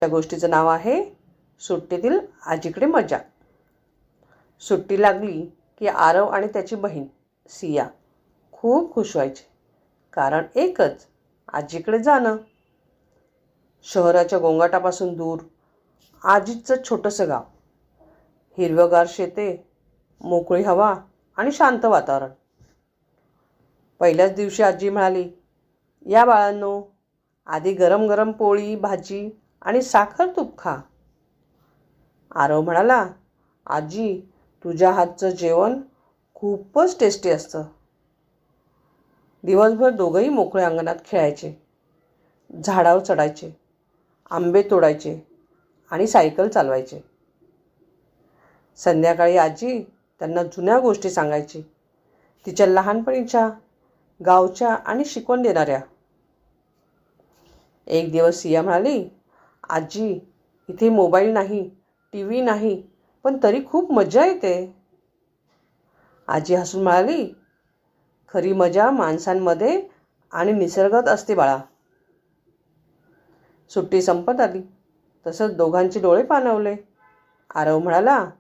त्या गोष्टीचं नाव आहे सुट्टीतील आजीकडे मजा. सुट्टी लागली की आरव आणि त्याची बहीण सिया खूप खुश व्हायचे. कारण एकच, आजीकडे जाणं. शहराच्या गोंगाटापासून दूर आजीचं छोटंसं गाव, हिरवगार शेते, मोकळी हवा आणि शांत वातावरण. पहिल्याच दिवशी आजी म्हणाली, या बाळांनो, आधी गरम गरम पोळी भाजी आणि साखर तूप खा. आरव म्हणाला, आजी, तुझ्या हातचं जेवण खूपच टेस्टी असतं. दिवसभर दोघंही मोकळ्या अंगणात खेळायचे, झाडावर चढायचे, आंबे तोडायचे आणि सायकल चालवायचे. संध्याकाळी आजी त्यांना जुन्या गोष्टी सांगायची, तिच्या लहानपणीच्या, गावच्या आणि शिकवण देणाऱ्या. एक दिवस सिया म्हणाली, आजी, इथे मोबाईल नाही, टी व्ही नाही, पण तरी खूप मजा येते. आजी हसून म्हणाली, खरी मजा माणसांमध्ये आणि निसर्गात असते बाळा. सुट्टी संपत आली तसंच दोघांचे डोळे पाणावले. आरव म्हणाला,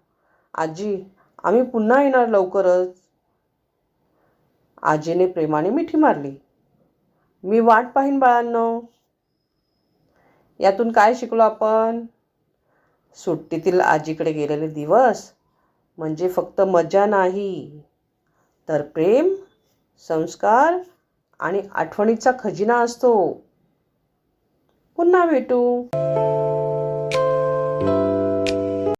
आजी, आम्ही पुन्हा येणार लवकरच. आजीने प्रेमाने मिठी मारली, मी वाट पाहीन बाळांनो. यातून काय शिकलो आपण? सुट्टीतील आजीकडे गेलेले दिवस म्हणजे फक्त मजा नाही, तर प्रेम, संस्कार आणि आठवणीचा खजिना असतो. पुन्हा भेटू.